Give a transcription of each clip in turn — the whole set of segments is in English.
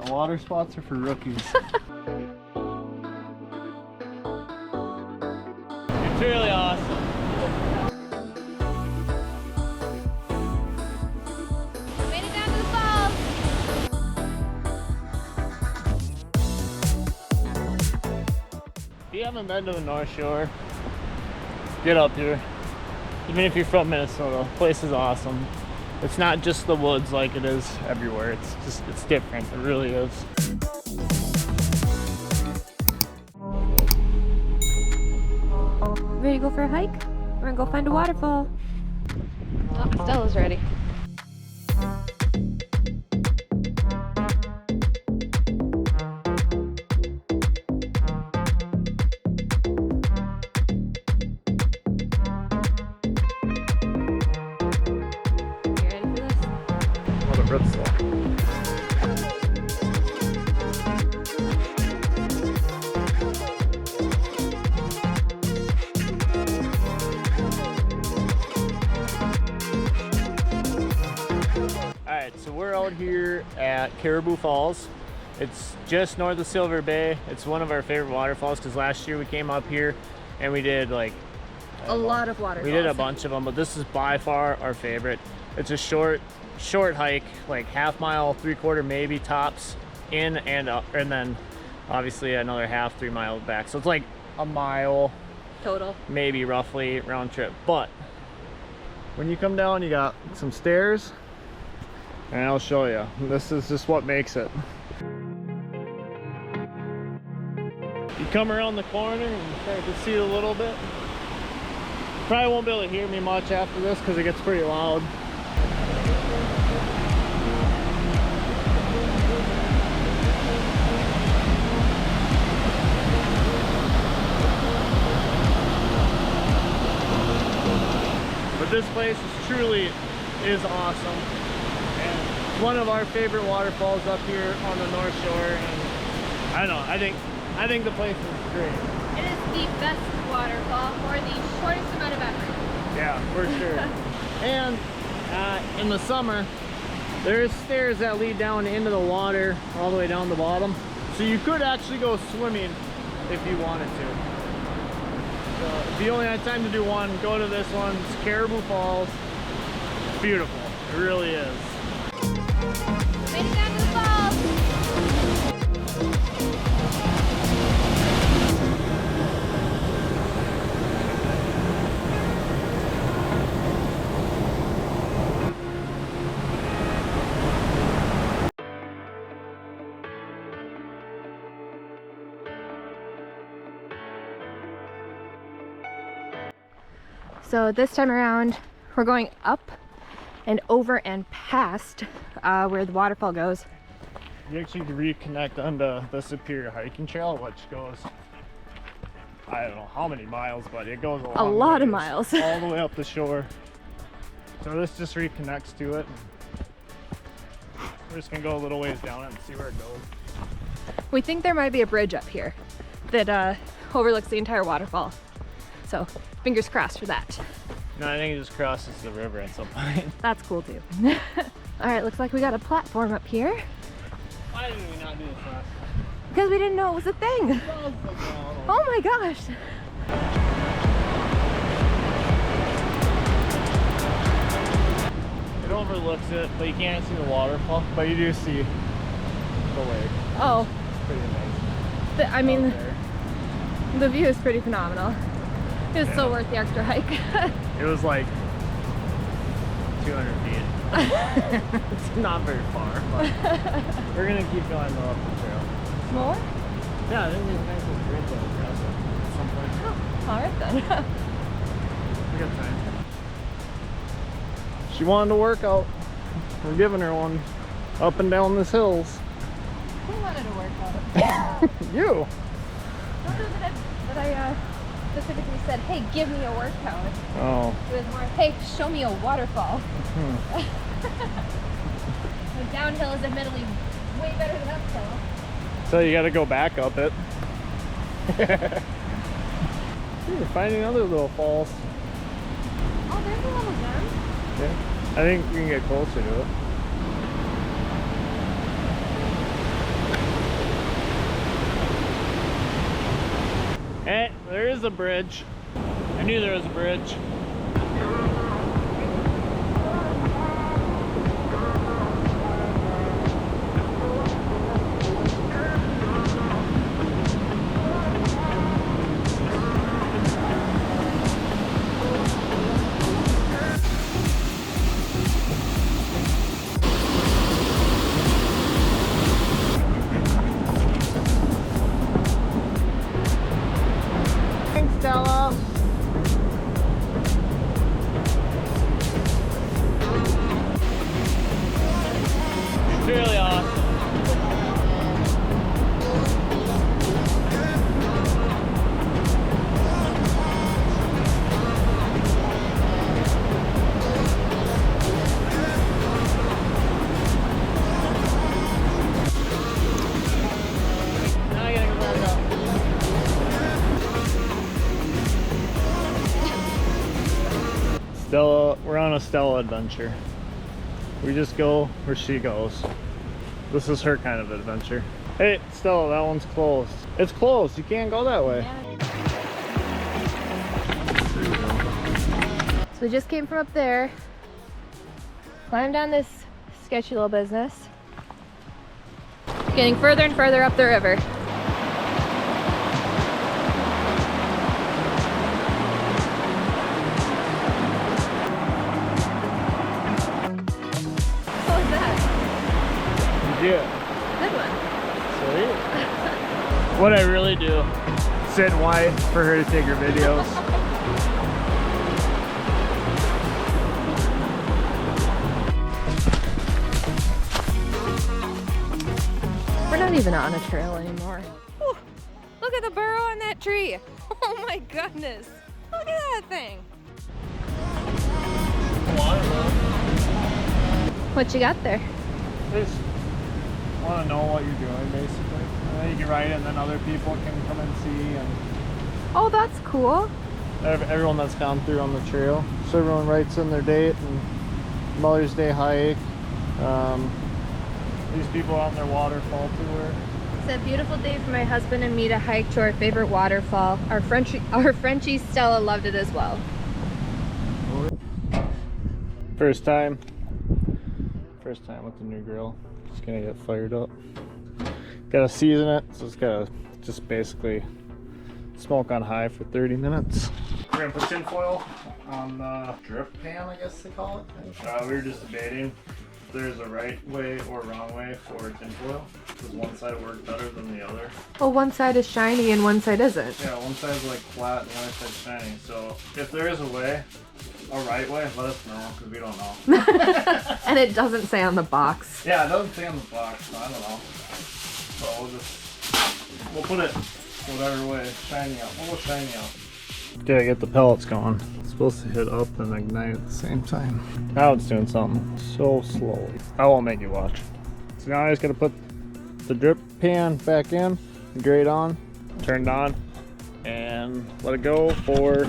Yeah, water spots are for rookies. It's really awesome. Made it down to the falls. If you haven't been to the North Shore, get up here. Even if you're from Minnesota, the place is awesome. It's not just the woods like it is everywhere. It's different. It really is. Ready to go for a hike? We're gonna go find a waterfall. Oh, Stella's ready. So we're out here at Caribou Falls. It's just north of Silver Bay. It's one of our favorite waterfalls because last year we came up here and we did like a lot of waterfalls. We did a bunch of them, but this is by far our favorite. It's a short hike, like half mile, 3/4 maybe tops in and up, and then obviously another half, 3 miles back. So it's like a mile total, maybe roughly round trip. But when you come down, you got some stairs. And I'll show you. This is just what makes it. You come around the corner and you start to see a little bit. Probably won't be able to hear me much after this because it gets pretty loud. But this place truly is awesome. One of our favorite waterfalls up here on the North Shore, and I don't know, I think the place is great. It is the best waterfall for the shortest amount of effort. Yeah, for sure. And in the summer, there's stairs that lead down into the water all the way down the bottom, so you could actually go swimming if you wanted to. So if you only had time to do one, go to this one. It's Caribou Falls. It's beautiful, it really is. Made it down to the falls. So this time around, we're going up and over and past where the waterfall goes. You actually reconnect onto the Superior Hiking Trail, which goes, I don't know how many miles, but it goes a lot of miles. All the way up the shore. So this just reconnects to it. We're just gonna go a little ways down it and see where it goes. We think there might be a bridge up here that overlooks the entire waterfall. So fingers crossed for that. No, I think it just crosses the river at some point. That's cool too. All right, looks like we got a platform up here. Why did we not do this last time? Because we didn't know it was a thing. Oh my gosh. It overlooks it, but you can't see the waterfall, but you do see the lake. Oh. It's pretty amazing. I mean, the view is pretty phenomenal. It was so worth the extra hike. It was like 200 feet. It's not very far, but we're gonna keep going up the trail. More? Yeah, I think there's a nice little bridge that will cross it at some point. Oh, all right then. We got time. She wanted a workout. We're giving her one up and down these hills. Who wanted a workout? You. Don't know that I specifically said, hey, give me a workout. Oh. It was more, hey, show me a waterfall. The downhill is admittedly way better than uphill. So you got to go back up it. We're finding other little falls. Oh, there's a little gem. Yeah. I think we can get closer to it. There is a bridge. I knew there was a bridge. Thanks, Stella. It's really awesome. Now I gotta go back up. Stella, we're on a Stella adventure. We just go where she goes. This is her kind of adventure. Hey, Stella, that one's closed. It's closed. You can't go that way. So we just came from up there, climbed down this sketchy little business, getting further and further up the river. What was that? Yeah. Good one. Sweet. What I really do, sit and wait for her to take her videos. We're not even on a trail anymore. Whew. Look at the burrow on that tree. Oh my goodness. Look at that thing. What you got there? Just want to know what you're doing, basically. And then you can write it, and then other people can come and see, and Oh, that's cool. everyone that's gone through on the trail. So everyone writes in their date and Mother's Day hike. These people on their waterfall tour. It's a beautiful day for my husband and me to hike to our favorite waterfall. Our Frenchie Stella loved it as well. First time with the new grill. Just gonna get fired up. Gotta season it, so it's gotta just basically smoke on high for 30 minutes. We're gonna put tin foil on the drip pan, I guess they call it. We were just debating if there's a right way or wrong way for tin foil, because one side worked better than the other. Well, one side is shiny and one side isn't. Yeah, one side's like flat and the other side's shiny. So if there is a way, a right way, let us know, because we don't know. And it doesn't say on the box. Yeah, it doesn't say on the box, so I don't know. So we'll put it whatever way, shiny out. We'll go shiny out. Gotta get the pellets going. It's supposed to hit up and ignite at the same time. Now it's doing something so slowly. I won't make you watch. So now I just gotta put the drip pan back in, grate on, turned on, and let it go for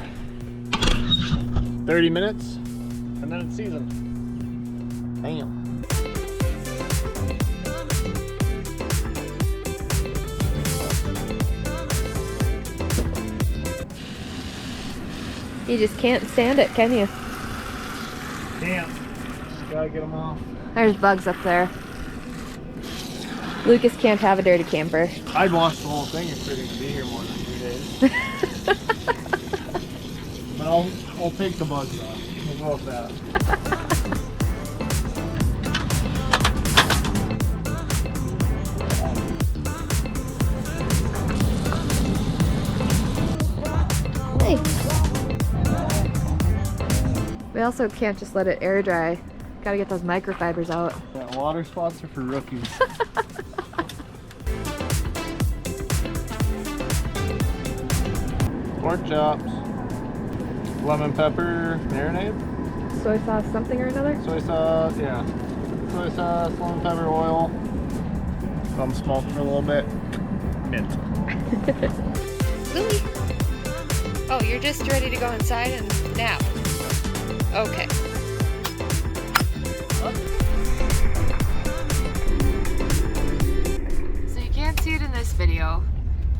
30 minutes, and then it's seasoned. Bam. You just can't stand it, can you? Can't. Just gotta get them off. There's bugs up there. Lucas can't have a dirty camper. I'd watch the whole thing if they're gonna be here more than 2 days. But I'll take the bugs off. We'll go with that. Hey. We also can't just let it air dry. Gotta get those microfibers out. Yeah, water spots are for rookies. Pork chops, lemon pepper marinade, Soy sauce something or another? soy sauce, yeah. Soy sauce, lemon pepper oil, some smoke for a little bit, mint. Louie. Oh, you're just ready to go inside and nap. Okay. So you can't see it in this video,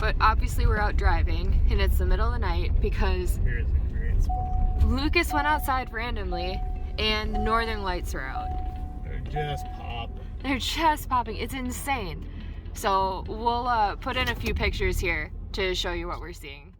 but obviously we're out driving and it's the middle of the night because Here's a great spot. Lucas went outside randomly and the northern lights are out. They're just popping. They're just popping. It's insane. So we'll put in a few pictures here to show you what we're seeing.